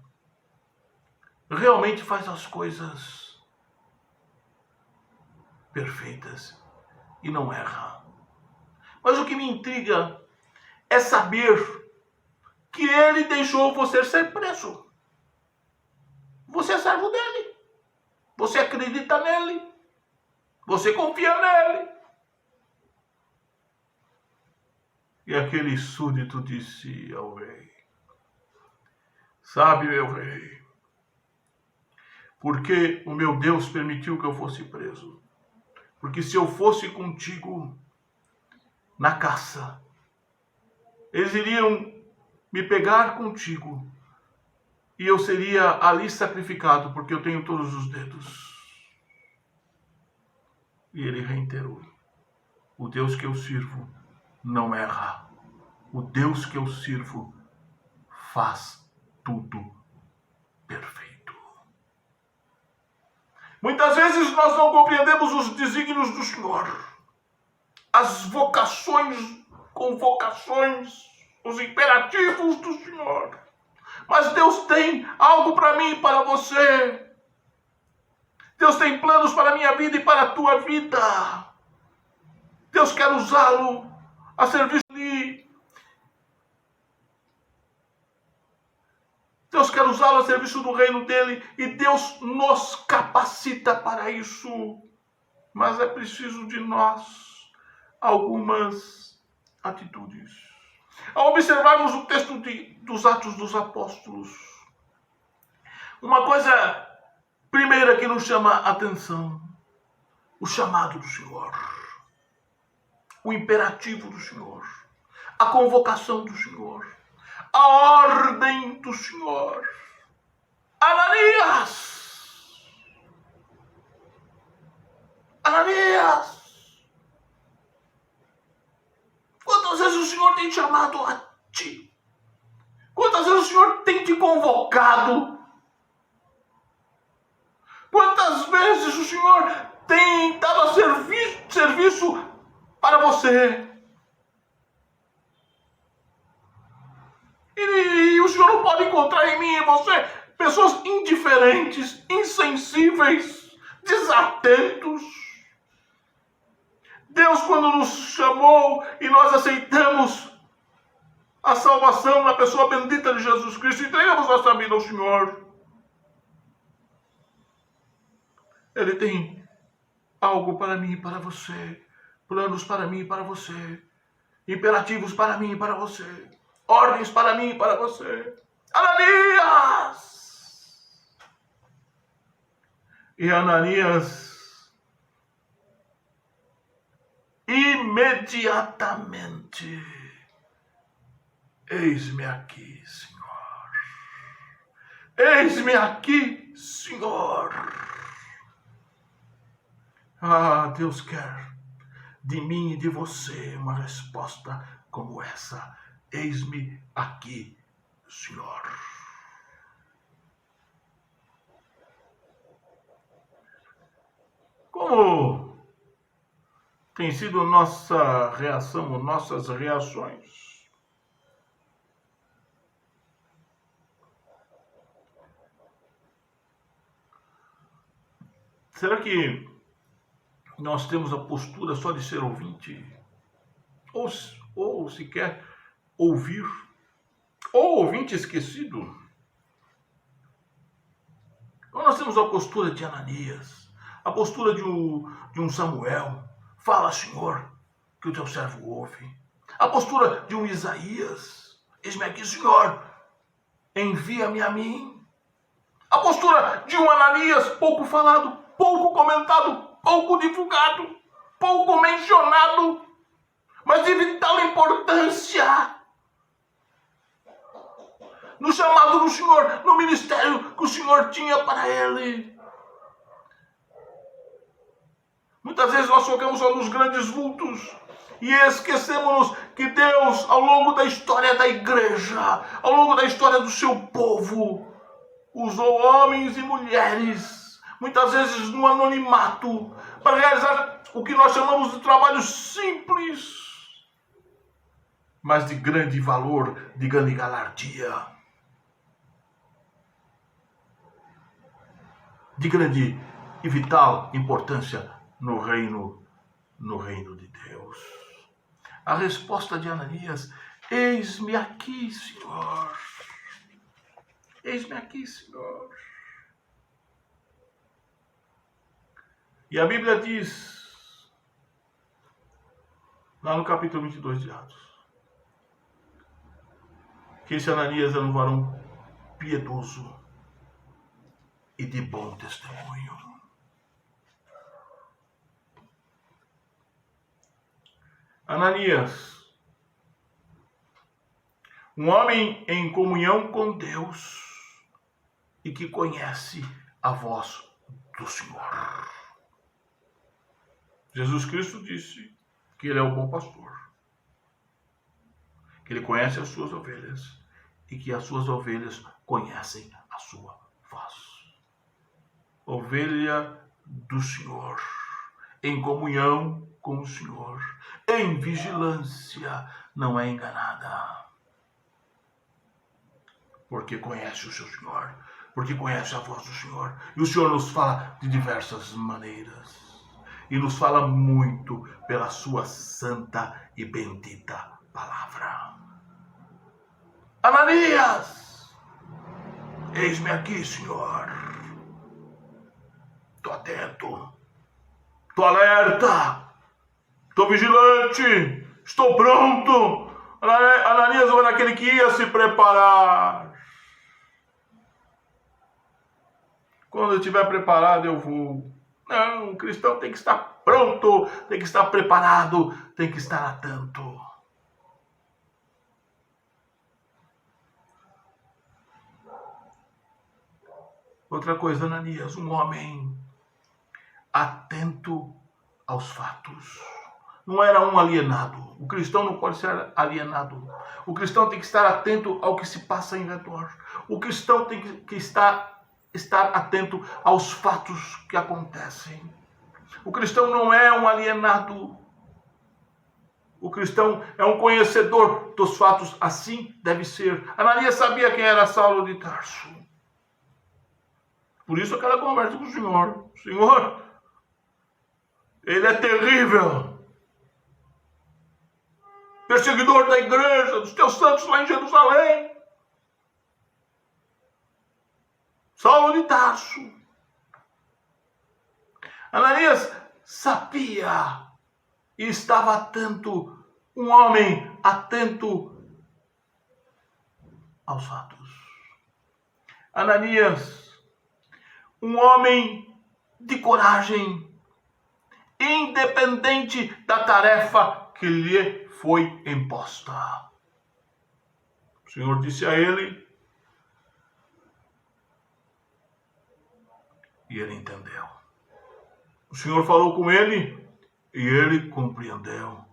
realmente faz as coisas perfeitas e não erra. Mas o que me intriga é saber que ele deixou você ser preso. Você é servo dele. Você acredita nele. Você confia nele. E aquele súdito disse ao rei: sabe, meu rei, porque o meu Deus permitiu que eu fosse preso. Porque se eu fosse contigo na caça, eles iriam me pegar contigo e eu seria ali sacrificado, porque eu tenho todos os dedos. E ele reiterou: o Deus que eu sirvo não erra. O Deus que eu sirvo faz tudo perfeito. Muitas vezes nós não compreendemos os desígnios do Senhor, as vocações, convocações, os imperativos do Senhor. Mas Deus tem algo para mim e para você. Deus tem planos para a minha vida e para a tua vida. Deus quer usá-lo a serviço de... Deus quer usá-lo a serviço do reino dele e Deus nos capacita para isso. Mas é preciso de nós algumas atitudes. Ao observarmos o texto dos Atos dos Apóstolos, uma coisa primeira que nos chama a atenção: o chamado do Senhor, o imperativo do Senhor, a convocação do Senhor, a ordem do Senhor. Ananias! Ananias! Quantas vezes o Senhor tem te chamado a ti? Quantas vezes o Senhor tem te convocado? Quantas vezes o Senhor tem dado a serviço para você? E o Senhor não pode encontrar em mim e você pessoas indiferentes, insensíveis, desatentos. Deus, quando nos chamou e nós aceitamos a salvação na pessoa bendita de Jesus Cristo, entregamos nossa vida ao Senhor, Ele tem algo para mim e para você, planos para mim e para você, imperativos para mim e para você, ordens para mim e para você. Ananias! E Ananias imediatamente: eis-me aqui, Senhor. Eis-me aqui, Senhor. Ah, Deus quer de mim e de você uma resposta como essa: eis-me aqui, Senhor. Como tem sido nossa reação, nossas reações? Será que nós temos a postura só de ser ouvinte? Ou sequer ouvir? Ou ouvinte esquecido? Ou nós temos a postura de Ananias, a postura de um Samuel: fala, Senhor, que o teu servo ouve. A postura de um Isaías: eis-me aqui, Senhor, envia-me a mim. A postura de um Ananias, pouco falado, pouco comentado, pouco divulgado, pouco mencionado, mas de vital importância no chamado do Senhor, no ministério que o Senhor tinha para ele. Muitas vezes nós focamos só nos grandes vultos e esquecemos que Deus, ao longo da história da igreja, ao longo da história do seu povo, usou homens e mulheres, muitas vezes no anonimato, para realizar o que nós chamamos de trabalho simples, mas de grande valor, de grande galardia, de grande e vital importância no reino de Deus. A resposta de Ananias: eis-me aqui, Senhor. Eis-me aqui, Senhor. E a Bíblia diz, lá no capítulo 22 de Atos, que esse Ananias era um varão piedoso e de bom testemunho. Ananias, um homem em comunhão com Deus e que conhece a voz do Senhor. Jesus Cristo disse que Ele é o bom pastor, que Ele conhece as suas ovelhas e que as suas ovelhas conhecem a sua voz. Ovelha do Senhor, em comunhão com o Senhor, em vigilância, não é enganada, porque conhece o seu Senhor, porque conhece a voz do Senhor. E o Senhor nos fala de diversas maneiras, e nos fala muito pela sua santa e bendita palavra. Ananias, eis-me aqui, Senhor. Estou atento, estou alerta, estou vigilante, estou pronto. Ananias era aquele que ia se preparar. Quando eu estiver preparado, eu vou. Não, o cristão tem que estar pronto, tem que estar preparado, tem que estar atento. Outra coisa, Ananias, um homem atento aos fatos. Não era um alienado. O cristão não pode ser alienado. O cristão tem que estar atento ao que se passa em redor. O cristão tem que estar atento aos fatos que acontecem. O cristão não é um alienado. O cristão é um conhecedor dos fatos, assim deve ser. Ananias sabia quem era Saulo de Tarso. Por isso aquela conversa com o Senhor. Senhor, ele é terrível. Perseguidor da igreja, dos teus santos lá em Jerusalém. Saulo de Tarso. Ananias sabia e estava atento, um homem atento aos fatos. Ananias, um homem de coragem, independente da tarefa que lhe foi imposta. O Senhor disse a ele, e ele entendeu. O Senhor falou com ele, e ele compreendeu.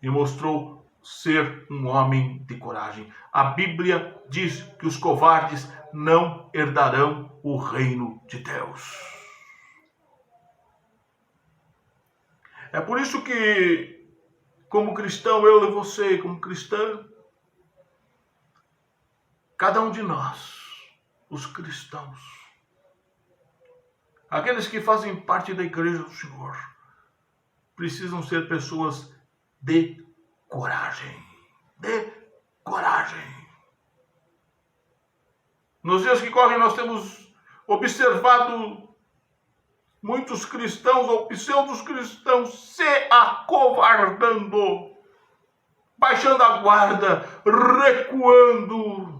E mostrou ser um homem de coragem. A Bíblia diz que os covardes não herdarão o reino de Deus. É por isso que, como cristão, eu e você, como cristã, cada um de nós, os cristãos, aqueles que fazem parte da igreja do Senhor, precisam ser pessoas de coragem. De coragem. Nos dias que correm, nós temos observado muitos cristãos ou pseudos cristãos se acovardando, baixando a guarda, recuando.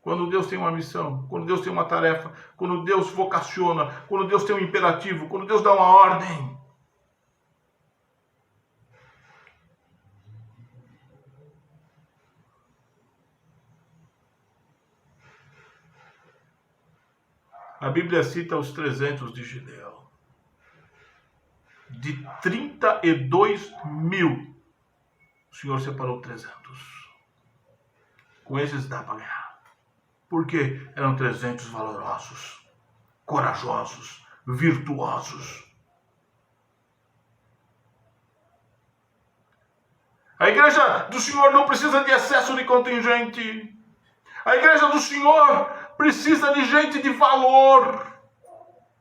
Quando Deus tem uma missão, quando Deus tem uma tarefa, quando Deus vocaciona, quando Deus tem um imperativo, quando Deus dá uma ordem. A Bíblia cita os 300 de Gideão. De 32 mil, o Senhor separou 300. Com esses dá para ganhar. Porque eram 300 valorosos, corajosos, virtuosos. A igreja do Senhor não precisa de excesso de contingente. A igreja do Senhor precisa de gente de valor,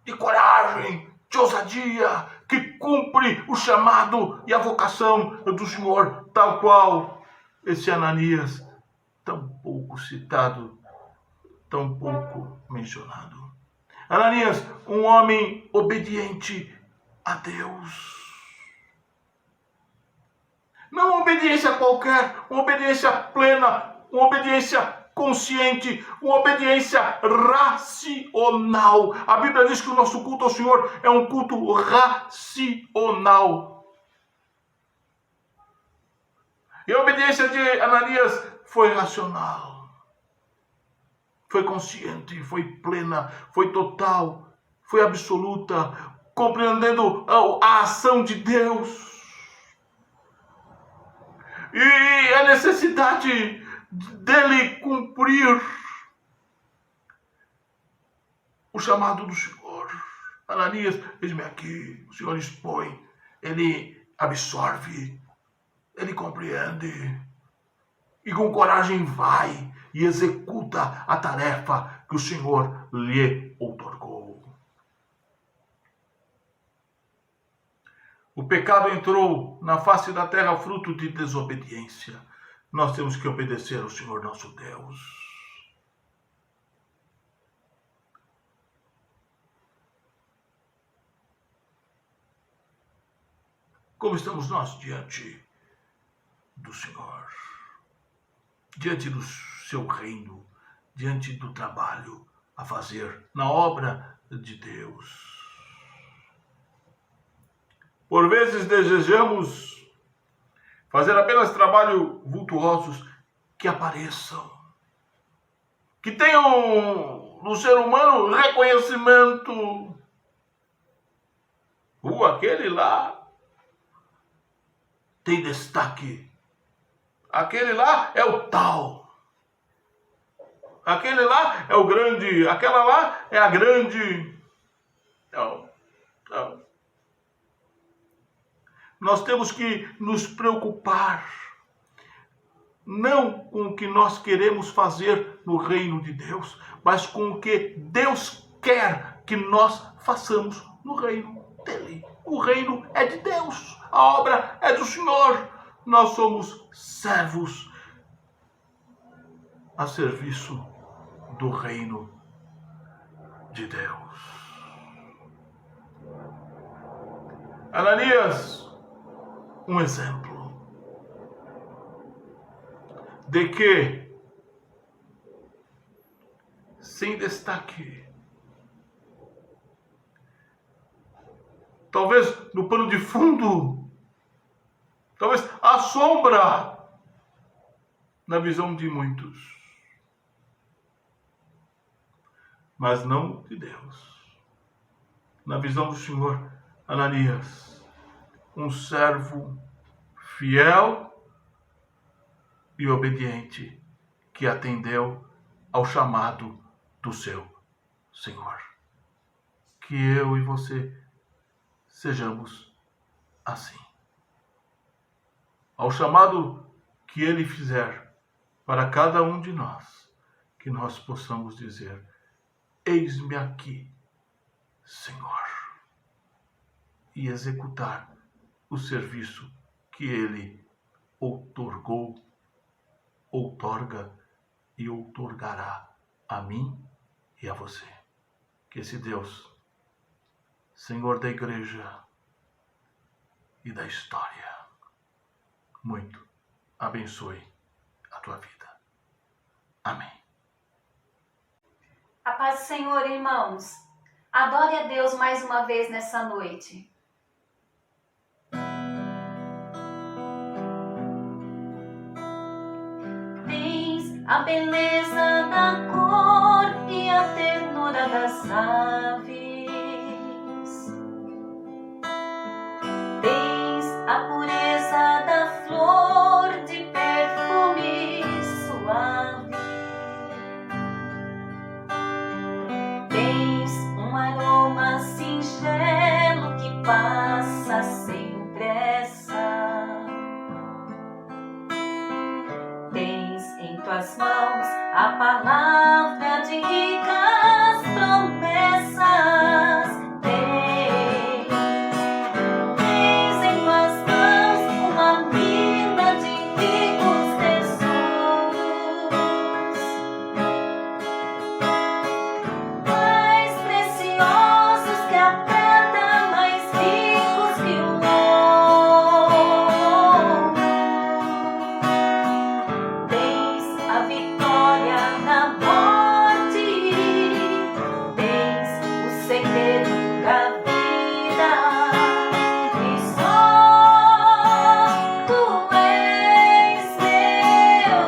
de coragem, de ousadia, que cumpre o chamado e a vocação do Senhor, tal qual esse Ananias, tão pouco citado, tão pouco mencionado. Ananias, um homem obediente a Deus. Não uma obediência qualquer, uma obediência plena, uma obediência consciente, uma obediência racional. A Bíblia diz que o nosso culto ao Senhor é um culto racional. E a obediência de Ananias foi racional. Foi consciente, foi plena, foi total, foi absoluta, compreendendo a ação de Deus. E a necessidade dele cumprir o chamado do Senhor. Ananias, eis-me aqui, o Senhor expõe, ele absorve, ele compreende, e com coragem vai e executa a tarefa que o Senhor lhe outorgou. O pecado entrou na face da terra fruto de desobediência. Nós temos que obedecer ao Senhor nosso Deus. Como estamos nós diante do Senhor? Diante do seu reino, diante do trabalho a fazer na obra de Deus. Por vezes desejamos fazer apenas trabalhos vultuosos que apareçam, que tenham no ser humano reconhecimento. Aquele lá tem destaque. Aquele lá é o tal. Aquele lá é o grande. Aquela lá é a grande. Não, não. Nós temos que nos preocupar não com o que nós queremos fazer no reino de Deus, mas com o que Deus quer que nós façamos no reino dele. O reino é de Deus, a obra é do Senhor. Nós somos servos a serviço do reino de Deus. Ananias, um exemplo de que, sem destaque, talvez no pano de fundo, talvez a sombra na visão de muitos, mas não de Deus. Na visão do Senhor, Ananias, um servo fiel e obediente que atendeu ao chamado do seu Senhor. Que eu e você sejamos assim. Ao chamado que Ele fizer para cada um de nós, que nós possamos dizer: eis-me aqui, Senhor, e executar o serviço que Ele outorgou, outorga e outorgará a mim e a você. Que esse Deus, Senhor da igreja e da história, muito abençoe a tua vida. Amém. A paz do Senhor, irmãos. Adore a Deus mais uma vez nessa noite. Tens a beleza da cor e a ternura das aves. Tens a pureza da flor de perfume suave. Tens um aroma singelo que passa sem pressa. Tens em tuas mãos a palavra de ricas promessas. Tens em tuas mãos uma mina de ricos tesouros. Mais preciosos que a prata, mais ricos que o ouro. Tens a vitória na morte, tens o segredo da vida, e só tu és meu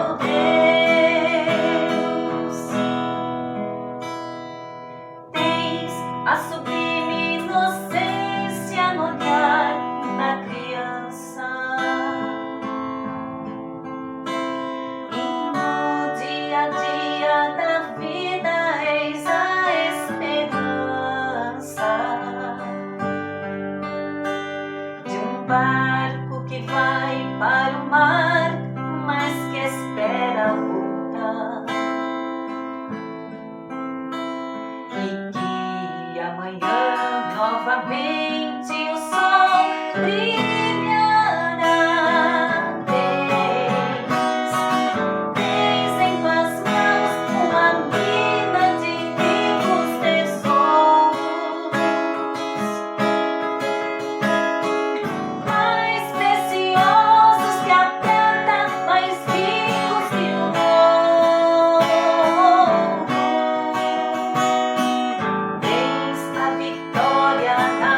Deus. Tens a sublime inocência no olhar da criança. E no dia a dia da vida eis a esperança de um barco que vai para o mar, mas que espera voltar. E que amanhã novamente o sol brilhará. Tens em tuas mãos uma mina de ricos tesouros. Mais preciosos que a prata, mais ricos que o ouro. Tens a vitória na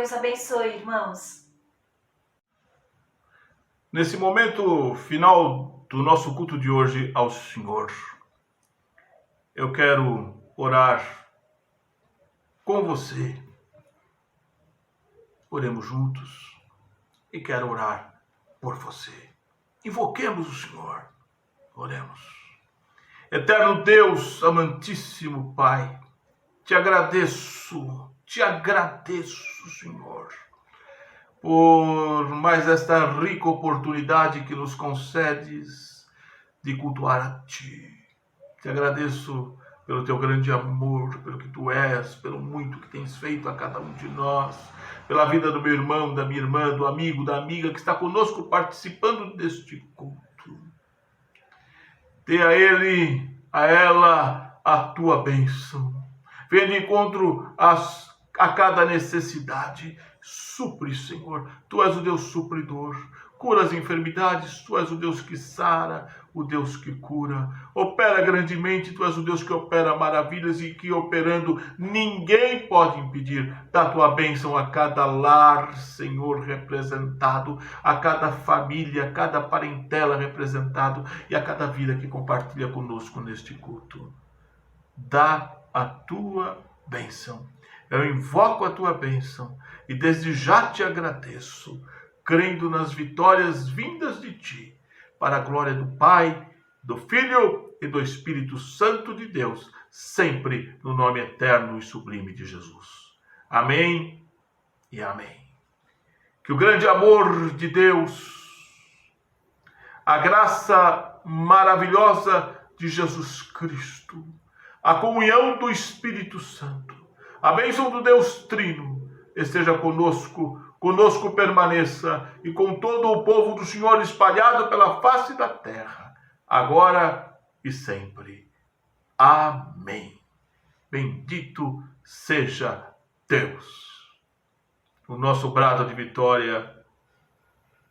Deus abençoe, irmãos. Nesse momento final do nosso culto de hoje ao Senhor, eu quero orar com você. Oremos juntos e quero orar por você. Invoquemos o Senhor. Oremos. Eterno Deus, amantíssimo Pai, te agradeço, Senhor, por mais esta rica oportunidade que nos concedes de cultuar a Ti. Te agradeço pelo Teu grande amor, pelo que Tu és, pelo muito que tens feito a cada um de nós, pela vida do meu irmão, da minha irmã, do amigo, da amiga que está conosco participando deste culto. Dê a ele, a ela, a Tua bênção. Venha de encontro a cada necessidade. Supre, Senhor. Tu és o Deus supridor. Cura as enfermidades. Tu és o Deus que sara, o Deus que cura. Opera grandemente. Tu és o Deus que opera maravilhas e que operando ninguém pode impedir. Dá tua bênção a cada lar, Senhor, representado, a cada família, a cada parentela representado e a cada vida que compartilha conosco neste culto. Dá a tua bênção. Eu invoco a tua bênção e desde já te agradeço, crendo nas vitórias vindas de ti, para a glória do Pai, do Filho e do Espírito Santo de Deus, sempre no nome eterno e sublime de Jesus. Amém e amém. Que o grande amor de Deus, a graça maravilhosa de Jesus Cristo, a comunhão do Espírito Santo, a bênção do Deus Trino esteja conosco permaneça e com todo o povo do Senhor espalhado pela face da terra, agora e sempre. Amém. Bendito seja Deus. O nosso brado de vitória,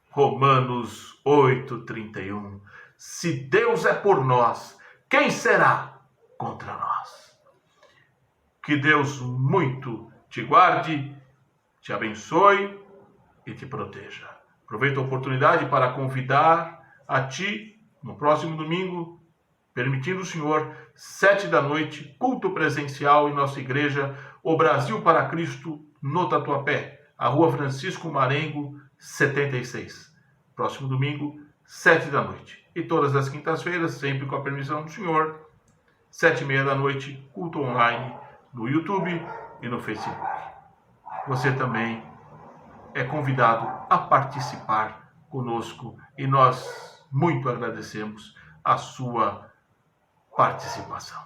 Romanos 8:31. Se Deus é por nós, quem será contra nós? Que Deus muito te guarde, te abençoe e te proteja. Aproveito a oportunidade para convidar a ti, no próximo domingo, permitindo o Senhor, 7 da noite, culto presencial em nossa igreja, O Brasil para Cristo, no Tatuapé, a Rua Francisco Marengo, 76. Próximo domingo, 7 da noite. E todas as quintas-feiras, sempre com a permissão do Senhor, 7:30 da noite, culto online no YouTube e no Facebook. Você também é convidado a participar conosco e nós muito agradecemos a sua participação.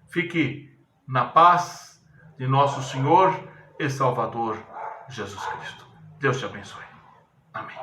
Fique na paz de nosso Senhor e Salvador Jesus Cristo. Deus te abençoe. Amém.